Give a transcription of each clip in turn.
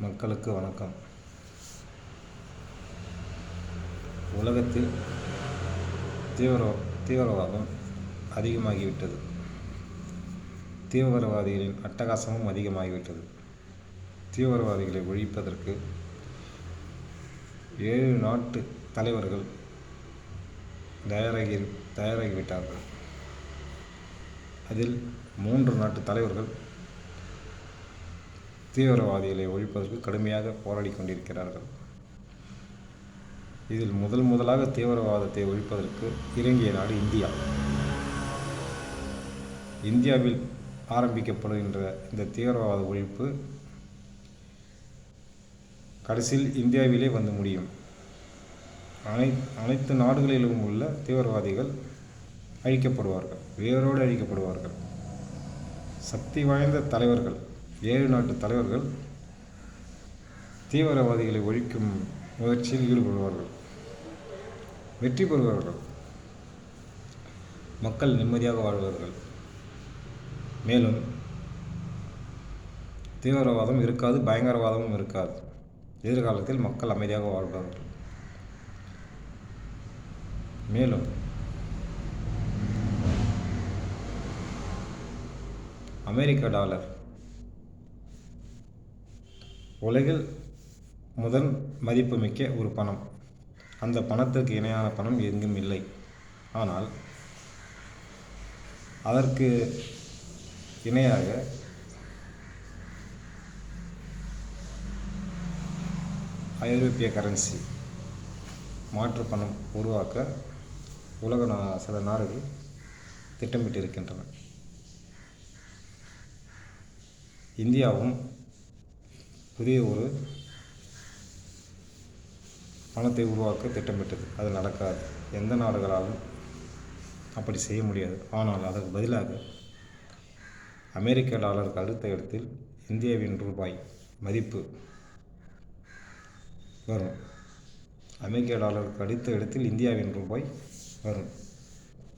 மக்களுக்கு வணக்கம். உலகத்தில் தீவிரவாதம் அதிகமாகிவிட்டது. தீவிரவாதிகளின் அட்டகாசமும் அதிகமாகிவிட்டது. தீவிரவாதிகளை ஒழிப்பதற்கு 7 நாட்டு தலைவர்கள் தயாராகிவிட்டார்கள். அதில் 3 நாட்டு தலைவர்கள் தீவிரவாதிகளை ஒழிப்பதற்கு கடுமையாக போராடி கொண்டிருக்கிறார்கள். இதில் முதலாக தீவிரவாதத்தை ஒழிப்பதற்கு இறங்கிய நாடு இந்தியா. இந்தியாவில் ஆரம்பிக்கப்படுகின்ற இந்த தீவிரவாத ஒழிப்பு கடைசியில் இந்தியாவிலே வந்து முடியும். அனைத்து நாடுகளிலும் உள்ள தீவிரவாதிகள் அழிக்கப்படுவார்கள், வேரோடு அழிக்கப்படுவார்கள். சக்தி வாய்ந்த தலைவர்கள், 7 நாட்டு தலைவர்கள் தீவிரவாதிகளை ஒழிக்கும் முயற்சியில் ஈடுபடுவார்கள், வெற்றி பெறுவார்கள். மக்கள் நிம்மதியாக வாழ்வார்கள். மேலும் தீவிரவாதம் இருக்காது, பயங்கரவாதமும் இருக்காது. எதிர்காலத்தில் மக்கள் அமைதியாக வாழ்வார்கள். மேலும் அமெரிக்க டாலர் உலகில் முதல் மதிப்புமிக்க ஒரு பணம். அந்த பணத்திற்கு இணையான பணம் எங்கும் இல்லை. ஆனால் அதற்கு இணையாக ஐரோப்பிய கரன்சி மாற்று பணம் உருவாக்க உலக சில நாடுகள் திட்டமிட்டிருக்கின்றன. இந்தியாவும் புதிய ஒரு பணத்தை உருவாக்க திட்டமிட்டது. அது நடக்காது. எந்த நாடுகளாலும் அப்படி செய்ய முடியாது. ஆனால் அதற்கு பதிலாக அமெரிக்க டாலருக்கு அடுத்த இடத்தில் இந்தியாவின் ரூபாய் மதிப்பு வரும். அமெரிக்க டாலருக்கு அடுத்த இடத்தில் இந்தியாவின் ரூபாய் வரும்.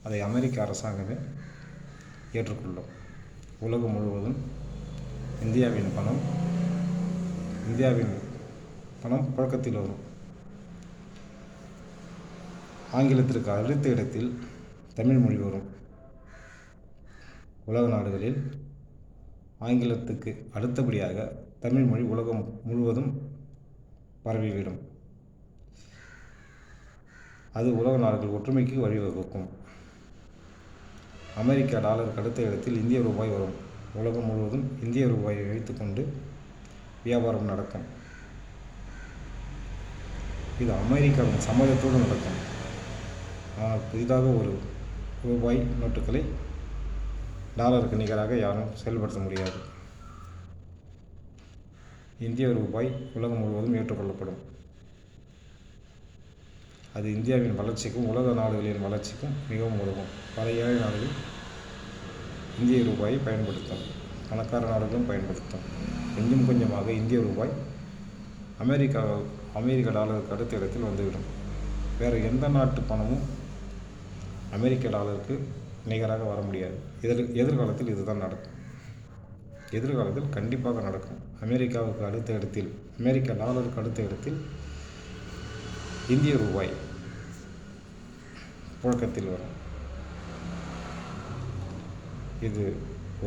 அதை அமெரிக்க அரசாங்கமே ஏற்றுக்கொள்ளும். உலகம் முழுவதும் இந்தியாவின் பணம் புழக்கத்தில் வரும். ஆங்கிலத்திற்கு அடுத்த இடத்தில் தமிழ் மொழி வரும். உலக நாடுகளில் ஆங்கிலத்துக்கு அடுத்தபடியாக தமிழ் மொழி உலகம் முழுவதும் பரவிவிடும். அது உலக நாடுகள் ஒற்றுமைக்கு வழிவகுக்கும். அமெரிக்க டாலருக்கு அடுத்த இடத்தில் இந்திய ரூபாய் வரும். உலகம் முழுவதும் இந்திய ரூபாயை வைத்துக்கொண்டு வியாபாரம் நடக்கும். இது அமெரிக்காவின் சம்மதத்தோடு நடக்கும். ஆனால் புதிதாக ஒரு ரூபாய் நோட்டுகளை டாலருக்கு நிகராக யாரும் செயல்படுத்த முடியாது. இந்திய ரூபாய் உலகம் முழுவதும் ஏற்றுக்கொள்ளப்படும். அது இந்தியாவின் வளர்ச்சிக்கும் உலக நாடுகளின் வளர்ச்சிக்கும் மிகவும் உதவும். பல ஏழை நாடுகள் இந்திய ரூபாயை பயன்படுத்தும். பணக்கார நாடுகளும் பயன்படுத்தும். கொஞ்சம் கொஞ்சமாக இந்திய ரூபாய் அமெரிக்க டாலருக்கு அடுத்த இடத்தில் வந்துவிடும். வேறு எந்த நாட்டு பணமும் அமெரிக்க டாலருக்கு நிகராக வர முடியாது. எதிர்காலத்தில் இதுதான் நடக்கும். எதிர்காலத்தில் கண்டிப்பாக நடக்கும். அமெரிக்க டாலருக்கு அடுத்த இடத்தில் இந்திய ரூபாய் புழக்கத்தில் வரும். இது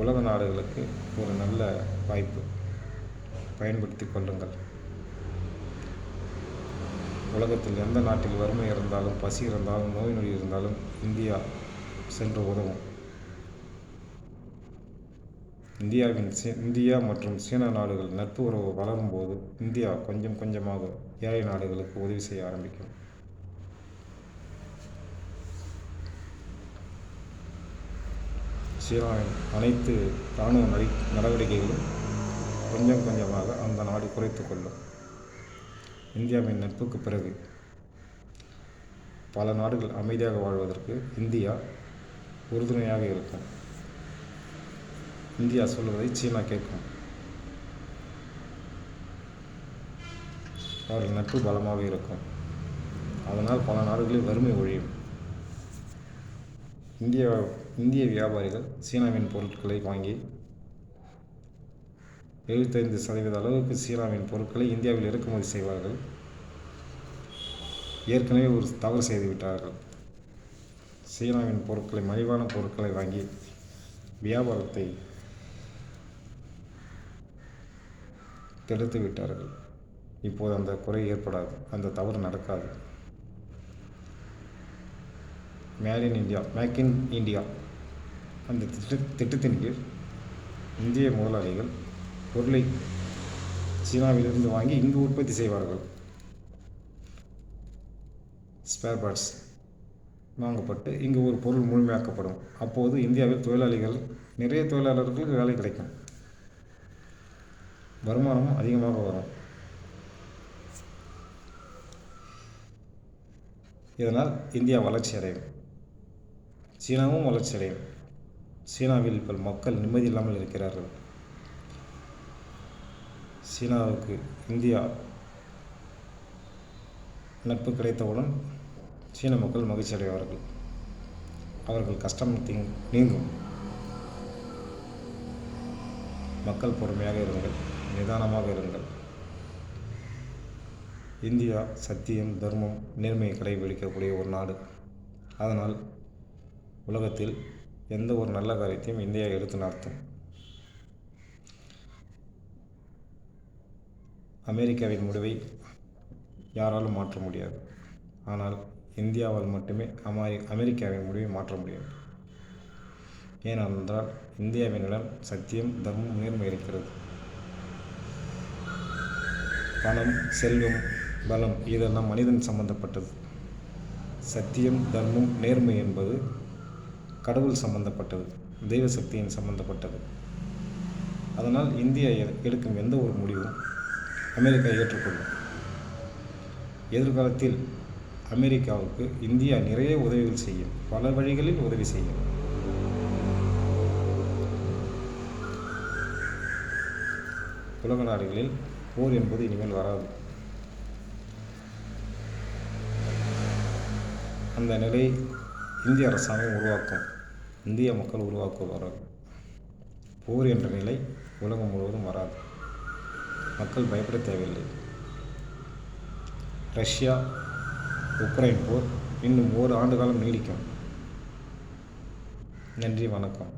உலக நாடுகளுக்கு ஒரு நல்ல வாய்ப்பு. பயன்படுத்தி கொள்ளுங்கள். உலகத்தில் எந்த நாட்டில் வறுமை இருந்தாலும், பசி இருந்தாலும், நோய் நொடி இருந்தாலும் இந்தியா சென்று உதவும். இந்தியா மற்றும் சீன நாடுகள் நட்பு உறவு வளரும் போது இந்தியா கொஞ்சம் கொஞ்சமாக ஏழை நாடுகளுக்கு உதவி செய்ய ஆரம்பிக்கும். சீனாவின் அனைத்து இராணுவ நடவடிக்கைகளும் கொஞ்சம் கொஞ்சமாக அந்த நாடு குறைத்து கொள்ளும். இந்தியாவின் நட்புக்கு பிறகு பல நாடுகள் அமைதியாக வாழ்வதற்கு இந்தியா உறுதுணையாக இருக்கும். இந்தியா சொல்வதை சீனா கேட்கும். அவர்கள் நட்பு பலமாக இருக்கும். அதனால் பல நாடுகளில் வறுமை ஒழியும். இந்திய வியாபாரிகள் சீனாவின் பொருட்களை வாங்கி 75% அளவுக்கு சீனாவின் பொருட்களை இந்தியாவில் இறக்குமதி செய்வார்கள். ஏற்கனவே ஒரு தவறு செய்துவிட்டார்கள். சீனாவின் பொருட்களை, மலிவான பொருட்களை வாங்கி வியாபாரத்தை கெடுத்து விட்டார்கள். இப்போது அந்த குறை ஏற்படாது, அந்த தவறு நடக்காது. மேக் இன் இந்தியா அந்த திட்டத்தின் கீழ் இந்திய முதலாளிகள் பொருளை சீனாவிலிருந்து வாங்கி இங்கு உற்பத்தி செய்வார்கள். ஸ்பேர் பார்ட்ஸ் வாங்கப்பட்டு இங்கு ஒரு பொருள் முழுமையாக்கப்படும். அப்போது இந்தியாவில் நிறைய தொழிலாளர்களுக்கு வேலை கிடைக்கும், வருமானமும் அதிகமாக வரும். இதனால் இந்தியா வளர்ச்சி அடையும், சீனாவும் வளர்ச்சி அடையும். சீனாவில் இப்போ மக்கள் நிம்மதி இல்லாமல் இருக்கிறார்கள். சீனாவுக்கு இந்தியா நட்பு கிடைத்தவுடன் சீன மக்கள் மகிழ்ச்சி அடைவார்கள். அவர்கள் கஷ்டம் நீங்கும். மக்கள் பொறுமையாக இருங்கள், நிதானமாக இருங்கள். இந்தியா சத்தியம், தர்மம், நேர்மையை கடைபிடிக்கக்கூடிய ஒரு நாடு. அதனால் உலகத்தில் எந்த ஒரு நல்ல காரியத்தையும் இந்தியா எடுத்து நடத்தும். அமெரிக்காவின் முடிவை யாராலும் மாற்ற முடியாது. ஆனால் இந்தியாவால் மட்டுமே அமெரிக்காவின் முடிவை மாற்ற முடியும். ஏனென்றால் இந்தியாவினிடம் சத்தியம், தர்மம், நேர்மை இருக்கிறது. பணம், செல்வம், பலம் இதெல்லாம் மனிதன் சம்பந்தப்பட்டது. சத்தியம், தர்மம், நேர்மை என்பது கடவுள் சம்பந்தப்பட்டது, தெய்வ சக்தியின் சம்பந்தப்பட்டது. அதனால் இந்தியா எடுக்கும் எந்த ஒரு முடிவும் அமெரிக்கா ஏற்றுக்கொள்ளும். எதிர்காலத்தில் அமெரிக்காவுக்கு இந்தியா நிறைய உதவிகள் செய்யும், பல வழிகளில் உதவி செய்யும். உலக நாடுகளில் போர் என்பது இனிமேல் வராது. அந்த நிலை இந்திய அரசாங்கம் உருவாக்கும், இந்திய மக்கள் உருவாக்குவார்கள். போர் என்ற நிலை உலகம் முழுவதும் வராது. மக்கள் பயப்பட தேவையில்லை. ரஷ்யா உக்ரைன் போர் இன்னும் 1 ஆண்டு காலம் நீடிக்கும். நன்றி, வணக்கம்.